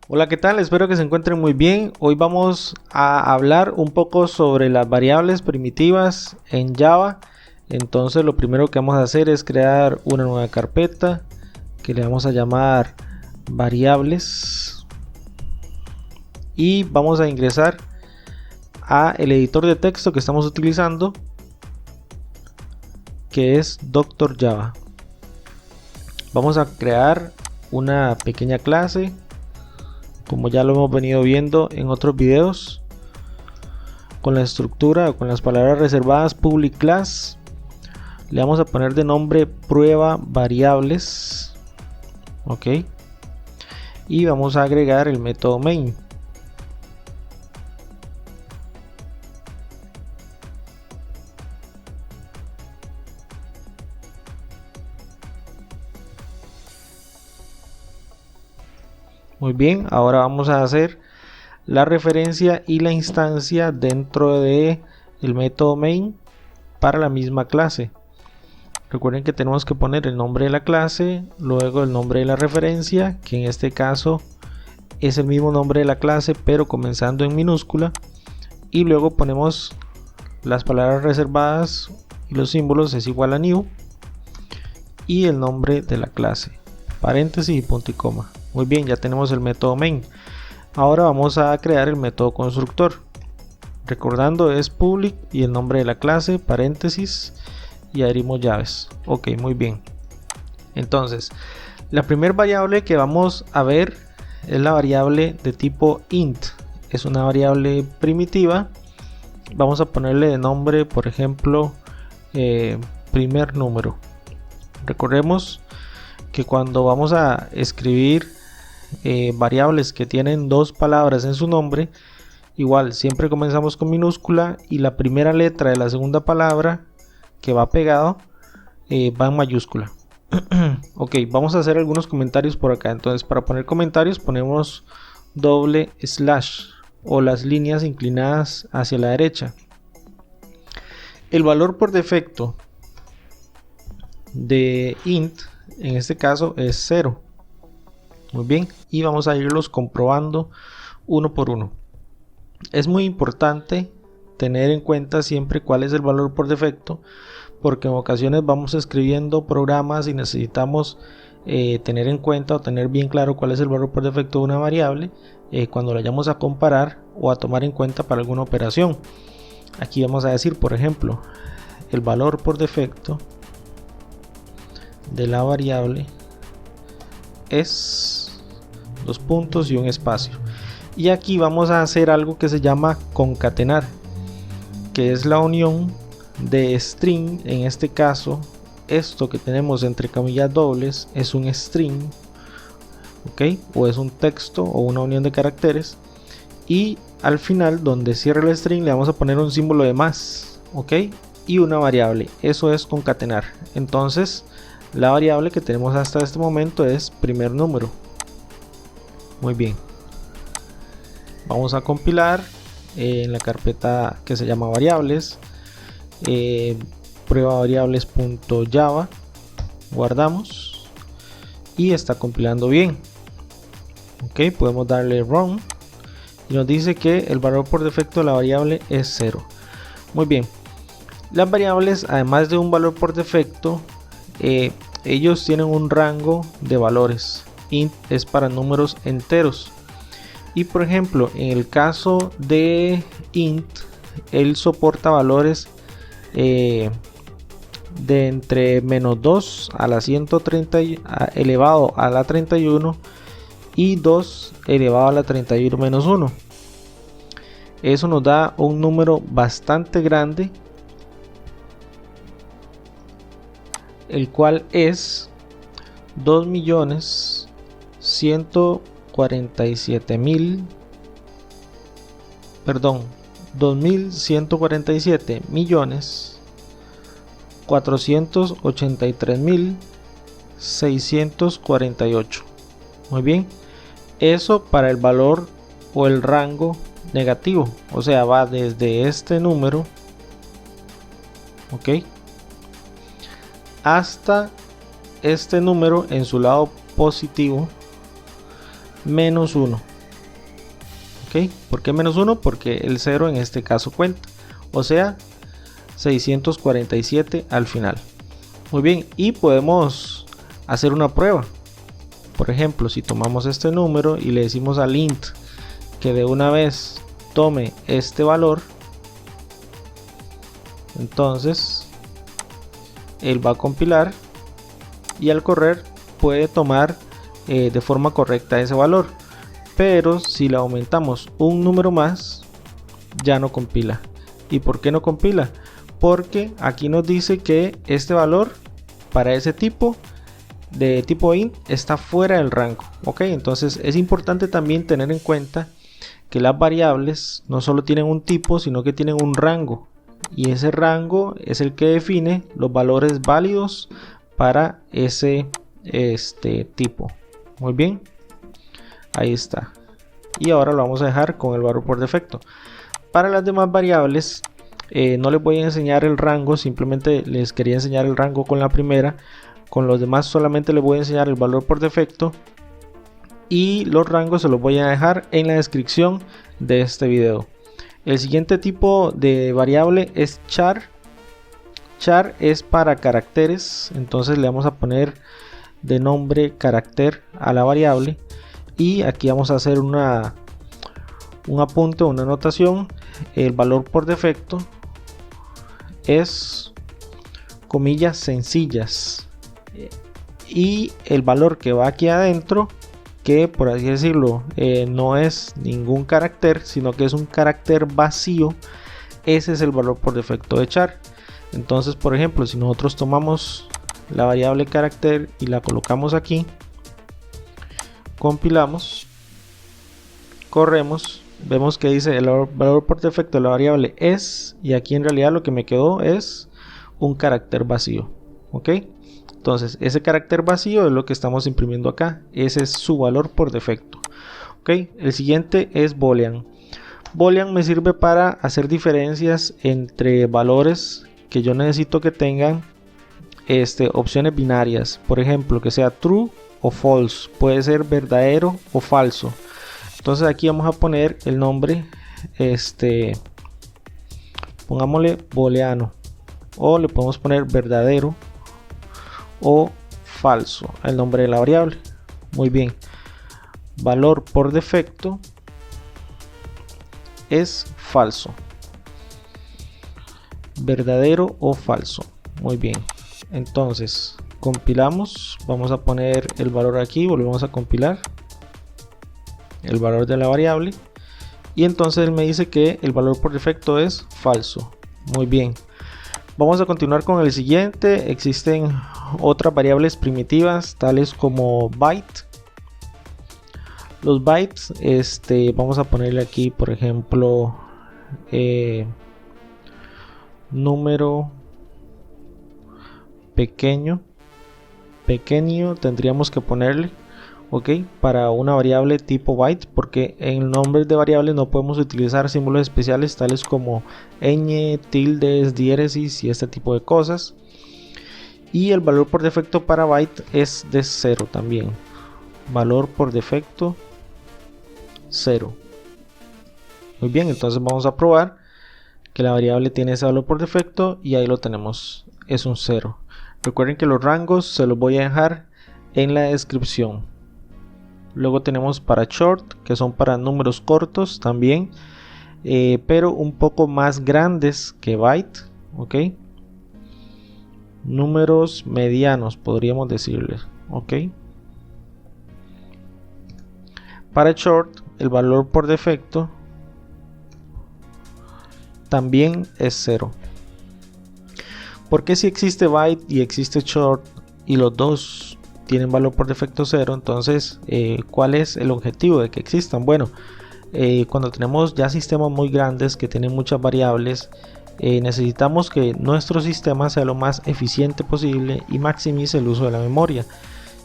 Hola, ¿qué tal? Espero que se encuentren muy bien. Hoy vamos a hablar un poco sobre las variables primitivas en Java. Entonces, lo primero que vamos a hacer es crear una nueva carpeta que le vamos a llamar variables y vamos a ingresar a el editor de texto que estamos utilizando, que es Doctor Java. Vamos a crear una pequeña clase, como ya lo hemos venido viendo en otros videos, con la estructura o con las palabras reservadas public class. Le vamos a poner de nombre prueba variables, ok, y vamos a agregar el método main. Muy bien, ahora vamos a hacer la referencia y la instancia dentro de el método main para la misma clase. Recuerden que tenemos que poner el nombre de la clase, luego el nombre de la referencia, que en este caso es el mismo nombre de la clase pero comenzando en minúscula, y luego ponemos las palabras reservadas y los símbolos es igual a new y el nombre de la clase, paréntesis y punto y coma. Muy bien, ya tenemos el método main. Ahora vamos a crear el método constructor. Recordando, es public y el nombre de la clase, paréntesis, y abrimos llaves. Ok, muy bien. Entonces, la primera variable que vamos a ver es la variable de tipo int. Es una variable primitiva. Vamos a ponerle de nombre, por ejemplo, primer número. Recordemos que cuando vamos a escribir variables que tienen dos palabras en su nombre, igual siempre comenzamos con minúscula y la primera letra de la segunda palabra que va pegado va en mayúscula. Ok, vamos a hacer algunos comentarios por acá. Entonces, para poner comentarios ponemos doble slash o las líneas inclinadas hacia la derecha. El valor por defecto de int en este caso es 0. Muy bien, y vamos a irlos comprobando uno por uno. Es muy importante tener en cuenta siempre cuál es el valor por defecto, porque en ocasiones vamos escribiendo programas y necesitamos tener en cuenta o tener bien claro cuál es el valor por defecto de una variable cuando la vayamos a comparar o a tomar en cuenta para alguna operación. Aquí vamos a decir, por ejemplo, el valor por defecto de la variable es dos puntos y un espacio, y aquí vamos a hacer algo que se llama concatenar, que es la unión de string. En este caso, esto que tenemos entre comillas dobles es un string, ok, o es un texto o una unión de caracteres, y al final donde cierra el string le vamos a poner un símbolo de más, ok, y una variable. Eso es concatenar. Entonces la variable que tenemos hasta este momento es primer número. Muy bien, vamos a compilar en la carpeta que se llama variables, prueba variables.java, guardamos y está compilando bien. Ok, podemos darle run y nos dice que el valor por defecto de la variable es 0. Muy bien, las variables, además de un valor por defecto, ellos tienen un rango de valores. Int es para números enteros, y por ejemplo en el caso de int él soporta valores de entre menos 2 a la 130 elevado a la 31 y 2 elevado a la 31 menos 1. Eso nos da un número bastante grande, el cual es 2.147 millones 483.648. Muy bien, eso para el valor o el rango negativo, o sea, va desde este número, ok, hasta este número en su lado positivo, menos 1. ¿ok? ¿Por qué -1? Porque el 0 en este caso cuenta, o sea 647 al final. Muy bien, y podemos hacer una prueba. Por ejemplo, si tomamos este número y le decimos al int que de una vez tome este valor, entonces él va a compilar y al correr puede tomar de forma correcta ese valor. Pero si le aumentamos un número más, ya no compila. ¿Y por qué no compila? Porque aquí nos dice que este valor para ese tipo de tipo int está fuera del rango. Ok, entonces es importante también tener en cuenta que las variables no solo tienen un tipo, sino que tienen un rango, y ese rango es el que define los valores válidos para ese tipo. Muy bien, ahí está. Y ahora lo vamos a dejar con el valor por defecto. Para las demás variables no les voy a enseñar el rango, simplemente les quería enseñar el rango con la primera. Con los demás solamente les voy a enseñar el valor por defecto, y los rangos se los voy a dejar en la descripción de este video. El siguiente tipo de variable es char. Char es para caracteres, entonces le vamos a poner de nombre carácter a la variable, y aquí vamos a hacer un apunte, una anotación. El valor por defecto es comillas sencillas, y el valor que va aquí adentro, que por así decirlo no es ningún carácter, sino que es un carácter vacío, ese es el valor por defecto de char. Entonces, por ejemplo, si nosotros tomamos la variable carácter y la colocamos aquí, compilamos, corremos, vemos que dice el valor por defecto de la variable es, y aquí en realidad lo que me quedó es un carácter vacío. Ok, entonces ese carácter vacío es lo que estamos imprimiendo acá, ese es su valor por defecto. Ok, el siguiente es boolean. Boolean me sirve para hacer diferencias entre valores que yo necesito que tengan opciones binarias. Por ejemplo, que sea true o false, puede ser verdadero o falso. Entonces aquí vamos a poner el nombre, pongámosle booleano, o le podemos poner verdadero o falso, el nombre de la variable. Muy bien, valor por defecto es falso, verdadero o falso. Muy bien, entonces compilamos, vamos a poner el valor aquí, volvemos a compilar el valor de la variable, y entonces él me dice que el valor por defecto es falso. Muy bien, vamos a continuar con el siguiente. Existen otras variables primitivas tales como byte. Los bytes, vamos a ponerle aquí, por ejemplo, número pequeño tendríamos que ponerle, ok, para una variable tipo byte, porque en nombres de variables no podemos utilizar símbolos especiales tales como ñ, tildes, diéresis y este tipo de cosas. Y el valor por defecto para byte es de 0 también, valor por defecto 0. Muy bien, entonces vamos a probar que la variable tiene ese valor por defecto, y ahí lo tenemos, es un 0. Recuerden que los rangos se los voy a dejar en la descripción. Luego tenemos para short, que son para números cortos también, pero un poco más grandes que byte, ok. Números medianos podríamos decirles, ok. Para short el valor por defecto también es 0. Porque si existe byte y existe short y los dos tienen valor por defecto 0, entonces ¿cuál es el objetivo de que existan? Bueno, cuando tenemos ya sistemas muy grandes que tienen muchas variables, necesitamos que nuestro sistema sea lo más eficiente posible y maximice el uso de la memoria.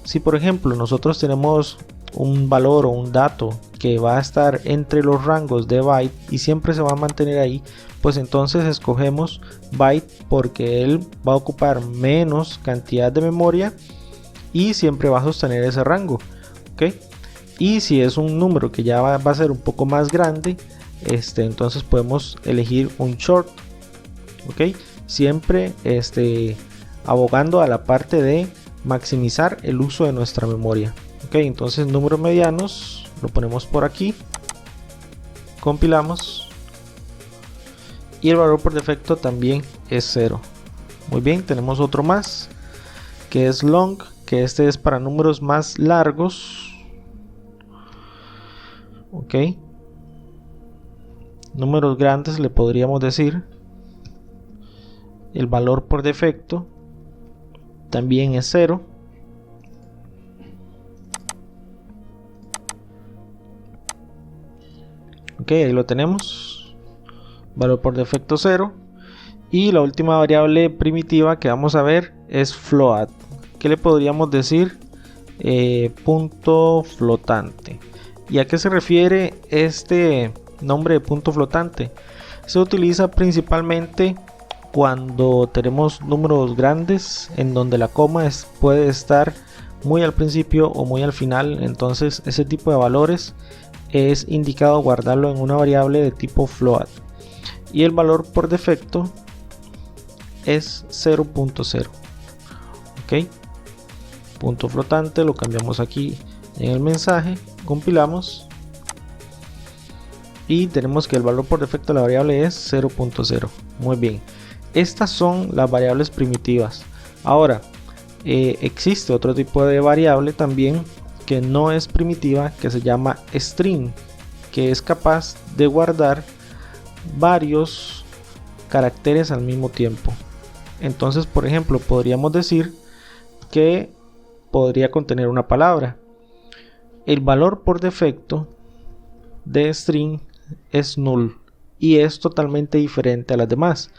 Si por ejemplo nosotros tenemos un valor o un dato que va a estar entre los rangos de byte y siempre se va a mantener ahí, pues entonces escogemos byte porque él va a ocupar menos cantidad de memoria y siempre va a sostener ese rango, ¿ok? Y si es un número que ya va a ser un poco más grande, entonces podemos elegir un short. Ok, siempre abogando a la parte de maximizar el uso de nuestra memoria. Ok, entonces números medianos lo ponemos por aquí, compilamos y el valor por defecto también es 0. Muy bien, tenemos otro más que es long, que este es para números más largos. Ok, números grandes le podríamos decir. El valor por defecto también es 0. Ok, ahí lo tenemos. Valor por defecto 0. Y la última variable primitiva que vamos a ver es float. ¿Qué le podríamos decir? Punto flotante. ¿Y a qué se refiere este nombre de punto flotante? Se utiliza principalmente cuando tenemos números grandes en donde la coma puede estar muy al principio o muy al final. Entonces ese tipo de valores es indicado guardarlo en una variable de tipo float. Y el valor por defecto es 0.0. Ok, punto flotante lo cambiamos aquí en el mensaje, compilamos y tenemos que el valor por defecto de la variable es 0.0. Muy bien, estas son las variables primitivas. Ahora existe otro tipo de variable también que no es primitiva, que se llama string, que es capaz de guardar varios caracteres al mismo tiempo. Entonces, por ejemplo, podríamos decir que podría contener una palabra. El valor por defecto de string es null y es totalmente diferente a las demás.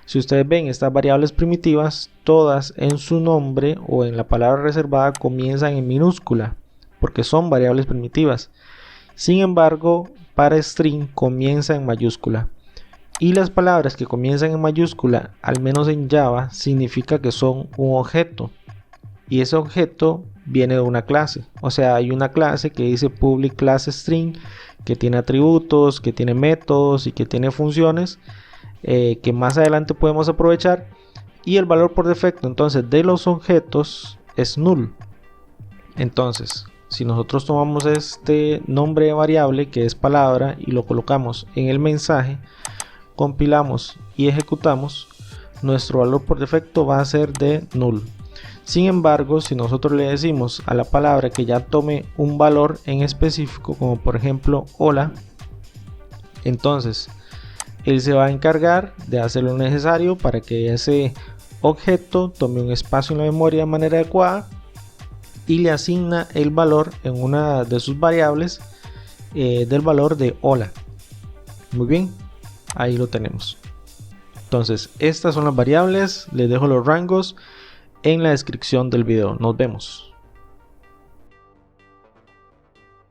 Si ustedes ven estas variables primitivas, todas en su nombre o en la palabra reservada comienzan en minúscula porque son variables primitivas. Sin embargo, para string comienza en mayúscula. Y las palabras que comienzan en mayúscula, al menos en Java, significa que son un objeto. Y ese objeto viene de una clase. O sea, hay una clase que dice public class string, que tiene atributos, que tiene métodos y que tiene funciones que más adelante podemos aprovechar. Y el valor por defecto entonces de los objetos es null. Entonces, si nosotros tomamos este nombre de variable que es palabra y lo colocamos en el mensaje, compilamos y ejecutamos, nuestro valor por defecto va a ser de null. Sin embargo, si nosotros le decimos a la palabra que ya tome un valor en específico, como por ejemplo hola, entonces él se va a encargar de hacer lo necesario para que ese objeto tome un espacio en la memoria de manera adecuada y le asigna el valor en una de sus variables del valor de hola. Muy bien, ahí lo tenemos. Entonces estas son las variables, les dejo los rangos en la descripción del video. Nos vemos.